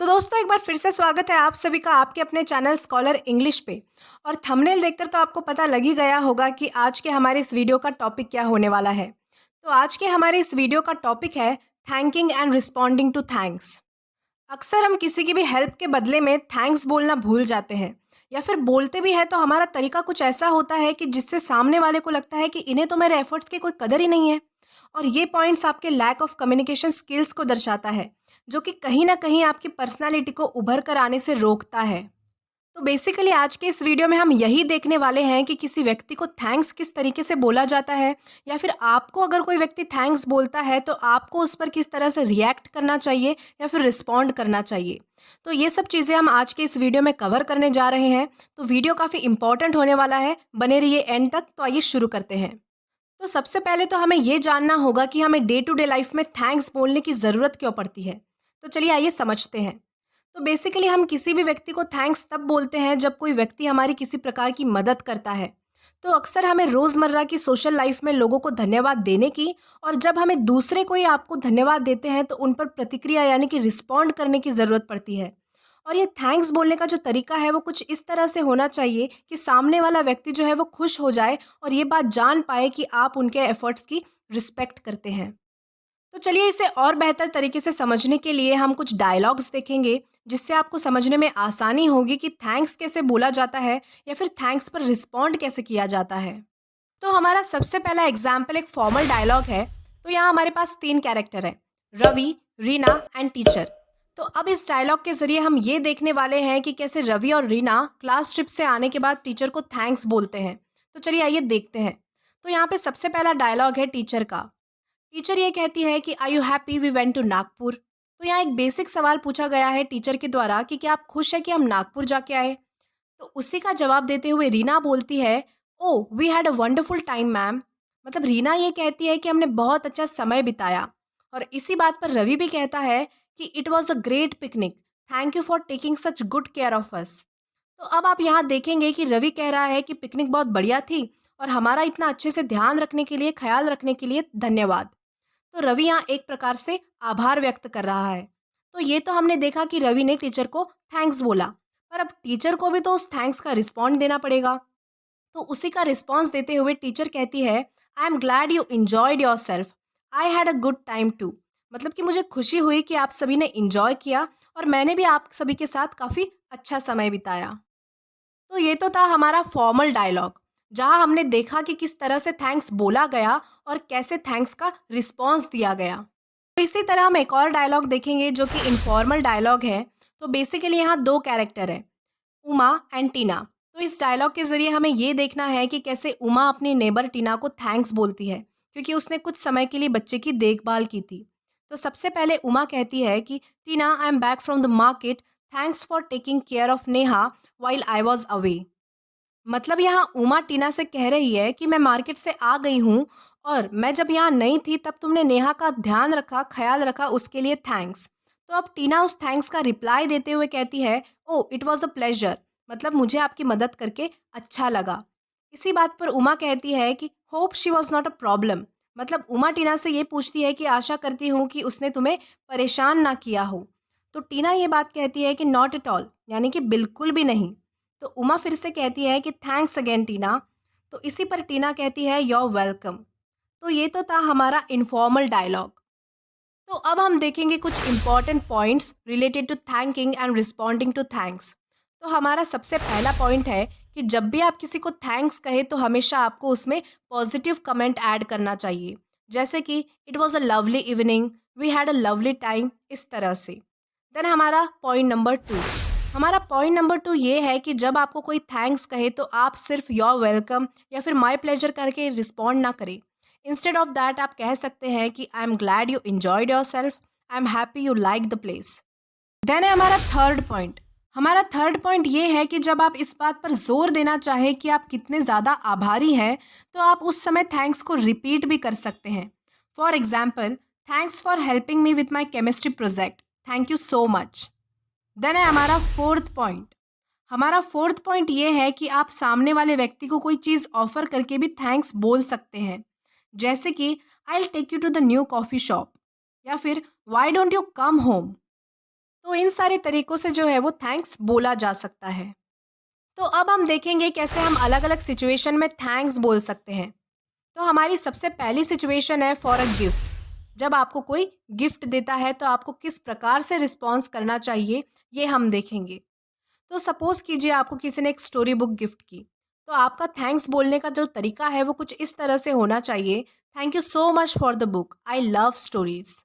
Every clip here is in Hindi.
तो दोस्तों एक बार फिर से स्वागत है आप सभी का आपके अपने चैनल स्कॉलर इंग्लिश पे। और थंबनेल देखकर तो आपको पता लग ही गया होगा कि आज के हमारे इस वीडियो का टॉपिक क्या होने वाला है। तो आज के हमारे इस वीडियो का टॉपिक है thanking and responding to thanks. अक्सर हम किसी की भी हेल्प के बदले में थैंक्स बोलना भूल जाते हैं, या फिर बोलते भी है तो हमारा तरीका कुछ ऐसा होता है कि जिससे सामने वाले को लगता है कि इन्हें तो मेरे एफर्ट्स की कोई कदर ही नहीं है। और ये पॉइंट्स आपके लैक ऑफ कम्युनिकेशन स्किल्स को दर्शाता है, जो कि कहीं ना कहीं आपकी पर्सनालिटी को उभर कर आने से रोकता है। तो बेसिकली आज के इस वीडियो में हम यही देखने वाले हैं कि किसी व्यक्ति को थैंक्स किस तरीके से बोला जाता है, या फिर आपको अगर कोई व्यक्ति थैंक्स बोलता है तो आपको उस पर किस तरह से रिएक्ट करना चाहिए या फिर रिस्पॉन्ड करना चाहिए। तो ये सब चीज़ें हम आज के इस वीडियो में कवर करने जा रहे हैं। तो वीडियो काफ़ी इंपॉर्टेंट होने वाला है, बने रहिए एंड तक। तो आइए शुरू करते हैं। तो सबसे पहले तो हमें ये जानना होगा कि हमें डे टू डे लाइफ में थैंक्स बोलने की ज़रूरत क्यों पड़ती है। तो चलिए आइए समझते हैं। तो बेसिकली हम किसी भी व्यक्ति को थैंक्स तब बोलते हैं जब कोई व्यक्ति हमारी किसी प्रकार की मदद करता है। तो अक्सर हमें रोज़मर्रा की सोशल लाइफ में लोगों को धन्यवाद देने की, और जब हमें दूसरे कोई आपको धन्यवाद देते हैं तो उन पर प्रतिक्रिया यानी कि रिस्पॉन्ड करने की ज़रूरत पड़ती है। और ये थैंक्स बोलने का जो तरीका है वो कुछ इस तरह से होना चाहिए कि सामने वाला व्यक्ति जो है वो खुश हो जाए और ये बात जान पाए कि आप उनके एफर्ट्स की रिस्पेक्ट करते हैं। तो चलिए इसे और बेहतर तरीके से समझने के लिए हम कुछ डायलॉग्स देखेंगे, जिससे आपको समझने में आसानी होगी कि थैंक्स कैसे बोला जाता है या फिर थैंक्स पर रिस्पॉन्ड कैसे किया जाता है। तो हमारा सबसे पहला एग्जाम्पल एक फॉर्मल डायलॉग है। तो यहाँ हमारे पास 3 कैरेक्टर हैं, रवि, रीना एंड टीचर। तो अब इस डायलॉग के ज़रिए हम ये देखने वाले हैं कि कैसे रवि और रीना क्लास ट्रिप से आने के बाद टीचर को थैंक्स बोलते हैं। तो चलिए आइए देखते हैं। तो यहाँ पे सबसे पहला डायलॉग है टीचर का। टीचर ये कहती है कि I you happy we went to Nagpur. तो यहाँ एक बेसिक सवाल पूछा गया है टीचर के द्वारा कि क्या आप खुश है कि हम नागपुर जाके आए। तो उसी का जवाब देते हुए रीना बोलती है, oh we had a wonderful time ma'am. मतलब रीना ये कहती है कि हमने बहुत अच्छा समय बिताया। और इसी बात पर रवि भी कहता है कि it was a great picnic, thank you for taking such good care of us. तो अब आप यहाँ देखेंगे कि रवि कह रहा है कि पिकनिक बहुत बढ़िया थी और हमारा इतना अच्छे से ध्यान रखने के लिए, ख्याल रखने के लिए धन्यवाद। तो रवि यहाँ एक प्रकार से आभार व्यक्त कर रहा है। तो ये तो हमने देखा कि रवि ने टीचर को थैंक्स बोला, पर अब टीचर को भी तो उस थैंक्स का रिस्पॉन्ड देना पड़ेगा। तो उसी का रिस्पॉन्स देते हुए टीचर कहती है, I am glad you enjoyed yourself, I had a good time too. मतलब कि मुझे खुशी हुई कि आप सभी ने इंजॉय किया और मैंने भी आप सभी के साथ काफ़ी अच्छा समय बिताया। तो ये तो था हमारा फॉर्मल डायलॉग, जहां हमने देखा कि किस तरह से थैंक्स बोला गया और कैसे थैंक्स का रिस्पॉन्स दिया गया। तो इसी तरह हम एक और डायलॉग देखेंगे जो कि इनफॉर्मल डायलॉग है। तो बेसिकली यहाँ 2 कैरेक्टर है, उमा एंड टीना। तो इस डायलॉग के ज़रिए हमें ये देखना है कि कैसे उमा अपनी नेबर टीना को थैंक्स बोलती है, क्योंकि उसने कुछ समय के लिए बच्चे की देखभाल की थी। तो सबसे पहले उमा कहती है कि Tina, I am back from the market, thanks for taking care of Neha while I was away. मतलब यहाँ उमा टीना से कह रही है कि मैं मार्केट से आ गई हूँ और मैं जब यहाँ नहीं थी तब तुमने नेहा का ध्यान रखा, ख्याल रखा, उसके लिए थैंक्स। तो अब टीना उस थैंक्स का रिप्लाई देते हुए कहती है, ओ इट वॉज अ प्लेजर। मतलब मुझे आपकी मदद करके अच्छा लगा। इसी बात पर उमा कहती है कि hope she was not a problem. मतलब उमा टीना से ये पूछती है कि आशा करती हूँ कि उसने तुम्हें परेशान ना किया हो। तो टीना ये बात कहती है कि नॉट एट ऑल, यानी कि बिल्कुल भी नहीं। तो उमा फिर से कहती है कि थैंक्स अगेन टीना। तो इसी पर टीना कहती है योर वेलकम। तो ये तो था हमारा इनफॉर्मल डायलॉग। तो अब हम देखेंगे कुछ important points related to thanking and responding to thanks. तो हमारा सबसे पहला पॉइंट है कि जब भी आप किसी को थैंक्स कहे तो हमेशा आपको उसमें पॉजिटिव कमेंट ऐड करना चाहिए, जैसे कि it was a lovely evening, we had a lovely time, इस तरह से। देन हमारा पॉइंट नंबर 2 ये है कि जब आपको कोई थैंक्स कहे तो आप सिर्फ योर वेलकम या फिर माई प्लेजर करके रिस्पॉन्ड ना करें। इंस्टेड ऑफ दैट आप कह सकते हैं कि I am glad you enjoyed yourself, I am happy you like the place. Then है हमारा थर्ड पॉइंट ये है कि जब आप इस बात पर जोर देना चाहें कि आप कितने ज़्यादा आभारी हैं, तो आप उस समय थैंक्स को रिपीट भी कर सकते हैं। For example, thanks for helping me with my chemistry project, thank you so much. Then है हमारा फोर्थ पॉइंट ये है कि आप सामने वाले व्यक्ति को कोई चीज़ ऑफर करके भी थैंक्स बोल सकते हैं, जैसे कि I will take you to the new coffee shop, या फिर why don't you come home. तो इन सारे तरीकों से जो है वो थैंक्स बोला जा सकता है। तो अब हम देखेंगे कैसे हम अलग अलग सिचुएशन में थैंक्स बोल सकते हैं। तो हमारी सबसे पहली सिचुएशन है फॉर अ गिफ्ट। जब आपको कोई गिफ्ट देता है तो आपको किस प्रकार से रिस्पॉन्स करना चाहिए, ये हम देखेंगे। तो सपोज़ कीजिए आपको किसी ने एक स्टोरी बुक गिफ्ट की, तो आपका थैंक्स बोलने का जो तरीका है वो कुछ इस तरह से होना चाहिए, thank you so much for the book, I love stories.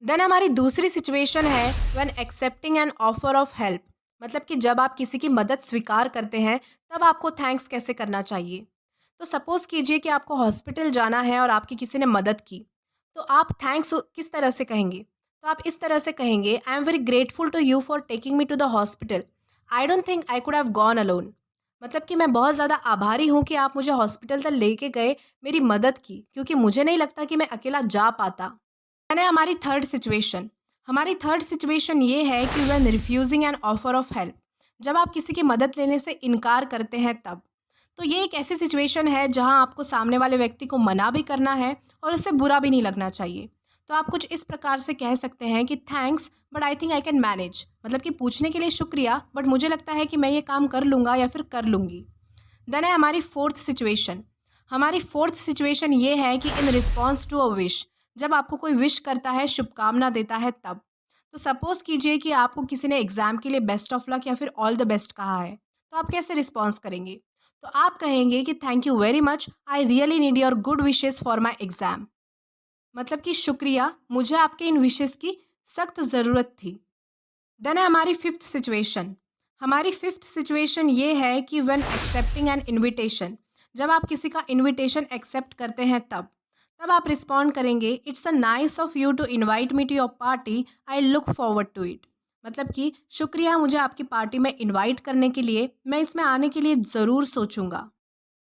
Then हमारी दूसरी सिचुएशन है when accepting an offer of help. मतलब कि जब आप किसी की मदद स्वीकार करते हैं तब आपको थैंक्स कैसे करना चाहिए। तो सपोज़ कीजिए कि आपको हॉस्पिटल जाना है और आपकी किसी ने मदद की, तो आप थैंक्स किस तरह से कहेंगे? तो आप इस तरह से कहेंगे, I am very grateful to you for taking me to the hospital, I don't think I could have gone alone. मतलब कि मैं बहुत ज़्यादा आभारी हूँ कि आप मुझे हॉस्पिटल तक लेके गए, मेरी मदद की, क्योंकि मुझे नहीं लगता कि मैं अकेला जा पाता। यानी हमारी थर्ड सिचुएशन ये है कि when refusing N offer of help. जब आप किसी की मदद लेने से इनकार करते हैं तब। तो ये एक ऐसी सिचुएशन है जहां आपको सामने वाले व्यक्ति को मना भी करना है और उससे बुरा भी नहीं लगना चाहिए। तो आप कुछ इस प्रकार से कह सकते हैं कि thanks but I think I can manage. मतलब कि पूछने के लिए शुक्रिया, बट मुझे लगता है कि मैं ये काम कर लूँगा या फिर कर लूँगी। देन है हमारी फोर्थ सिचुएशन ये है कि in response to a wish. जब आपको कोई विश करता है, शुभकामना देता है तब। तो सपोज कीजिए कि आपको किसी ने एग्जाम के लिए बेस्ट ऑफ लक या फिर ऑल द बेस्ट कहा है, तो आप कैसे रिस्पॉन्स करेंगे? तो आप कहेंगे कि thank you very much, I really need your good wishes for my exam. मतलब कि शुक्रिया, मुझे आपके इन विशेस की सख्त ज़रूरत थी। देन है हमारी फिफ्थ सिचुएशन ये है कि व्हेन एक्सेप्टिंग एन इनविटेशन। जब आप किसी का इनविटेशन एक्सेप्ट करते हैं तब आप रिस्पॉन्ड करेंगे, it's a nice of you to invite me to your party, I look forward to it. मतलब कि शुक्रिया मुझे आपकी पार्टी में इनवाइट करने के लिए, मैं इसमें आने के लिए ज़रूर सोचूंगा।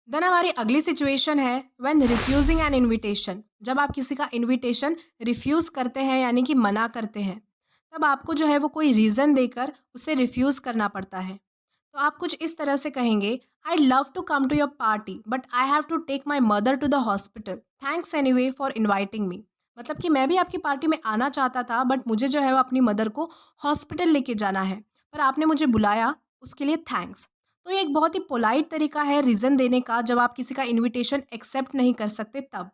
देन हमारी अगली सिचुएशन है व्हेन रिफ्यूजिंग एन इनविटेशन। जब आप किसी का इनविटेशन रिफ्यूज़ करते हैं यानी कि मना करते हैं, तब आपको जो है वो कोई रीज़न देकर उसे रिफ्यूज़ करना पड़ता है। तो आप कुछ इस तरह से कहेंगे, I love to come to your party but I have to take my mother to the hospital, thanks anyway for inviting me. मतलब कि मैं भी आपकी पार्टी में आना चाहता था, बट मुझे जो है वो अपनी मदर को हॉस्पिटल लेके जाना है, पर आपने मुझे बुलाया, उसके लिए थैंक्स। तो ये एक बहुत ही पोलाइट तरीका है रीज़न देने का जब आप किसी का इनविटेशन एक्सेप्ट नहीं कर सकते तब।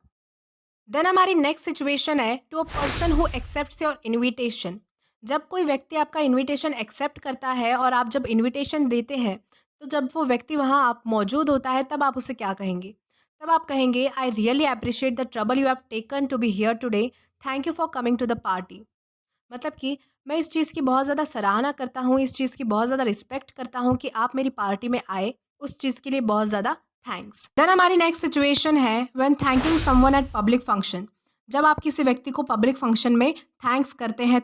देन हमारी नेक्स्ट सिचुएशन है to a person who accepts your invitation. जब कोई व्यक्ति आपका इनविटेशन एक्सेप्ट करता है और आप जब इनविटेशन देते हैं, तो जब वो व्यक्ति वहाँ आप मौजूद होता है तब आप उसे क्या कहेंगे? तब आप कहेंगे, I really appreciate the trouble you have taken to be here today, thank you for coming to the party. मतलब कि मैं इस चीज़ की बहुत ज़्यादा सराहना करता हूँ, इस चीज़ की बहुत ज़्यादा रिस्पेक्ट करता हूँ कि आप मेरी पार्टी में आए, उस चीज़ के लिए बहुत ज़्यादा थैंक्स। देन हमारी नेक्स्ट सिचुएशन है when thanking someone eight public function. जब आप किसी व्यक्ति को पब्लिक फंक्शन में थैंक्स करते हैं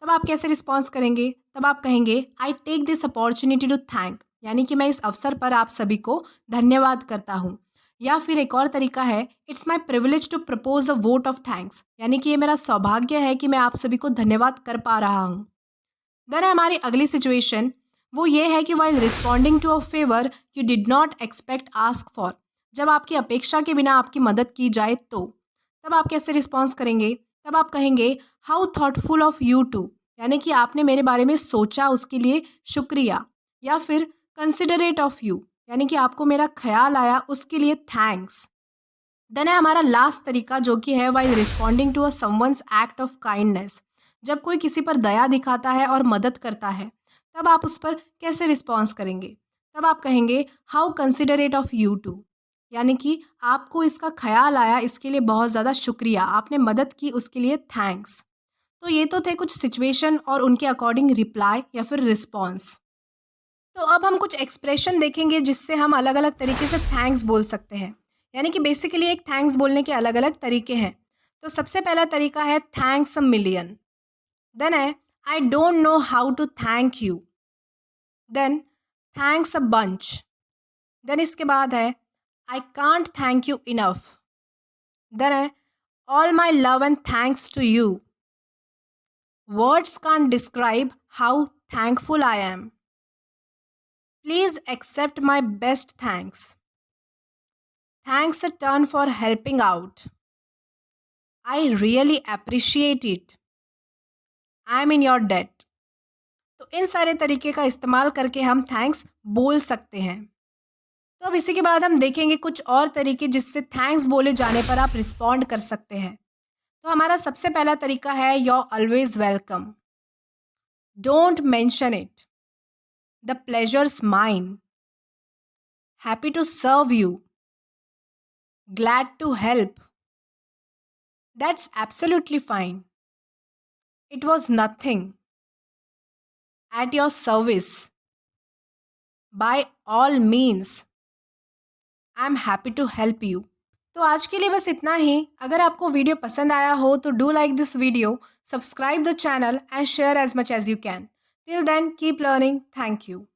तब आप कैसे रिस्पॉन्स करेंगे? तब आप कहेंगे, I take this opportunity to thank. यानी कि मैं इस अवसर पर आप सभी को धन्यवाद करता हूँ। या फिर एक और तरीका है, it's my privilege to propose a vote of thanks. यानी कि ये मेरा सौभाग्य है कि मैं आप सभी को धन्यवाद कर पा रहा हूँ। देन हमारी अगली सिचुएशन वो ये है कि while responding to a favour you did not expect ask for. जब आपकी अपेक्षा के बिना आपकी मदद की जाए तो तब आप कैसे रिस्पॉन्स करेंगे? तब आप कहेंगे, how thoughtful of you too. यानी कि आपने मेरे बारे में सोचा, उसके लिए शुक्रिया। या फिर कंसिडरेट ऑफ यू, यानी कि आपको मेरा ख्याल आया, उसके लिए थैंक्स। देन है हमारा लास्ट तरीका जो कि है while responding to a someone's act of kindness. जब कोई किसी पर दया दिखाता है और मदद करता है, तब आप उस पर कैसे रिस्पॉन्स करेंगे? तब आप कहेंगे, how considerate of you too. यानी कि आपको इसका ख्याल आया, इसके लिए बहुत ज़्यादा शुक्रिया, आपने मदद की, उसके लिए थैंक्स। तो ये तो थे कुछ सिचुएशन और उनके अकॉर्डिंग रिप्लाई या फिर रिस्पॉन्स। तो अब हम कुछ एक्सप्रेशन देखेंगे जिससे हम अलग अलग तरीके से थैंक्स बोल सकते हैं। यानी कि बेसिकली एक थैंक्स बोलने के अलग अलग तरीके हैं। तो सबसे पहला तरीका है थैंक्स अ मिलियन। देन है, I don't know how to thank you. Then, thanks a bunch. Then इसके बाद है, I can't thank you enough. Then है, all my love and thanks to you. Words can't describe how thankful I am. Please accept my best thanks. Thanks a ton for helping out. I really appreciate it. I'm in your debt. तो इन सारे तरीके का इस्तेमाल करके हम थैंक्स बोल सकते हैं। तो अब इसी के बाद हम देखेंगे कुछ और तरीके जिससे थैंक्स बोले जाने पर आप रिस्पॉन्ड कर सकते हैं। तो हमारा सबसे पहला तरीका है your always welcome. Don't mention it, the pleasure's mine, happy to serve you, glad to help, that's absolutely fine, it was nothing, at your service, by all means, I am happy to help you. तो आज के लिए बस इतना ही। अगर आपको वीडियो पसंद आया हो तो do like this video, subscribe the channel and share as much as you can. Till then keep learning. Thank you.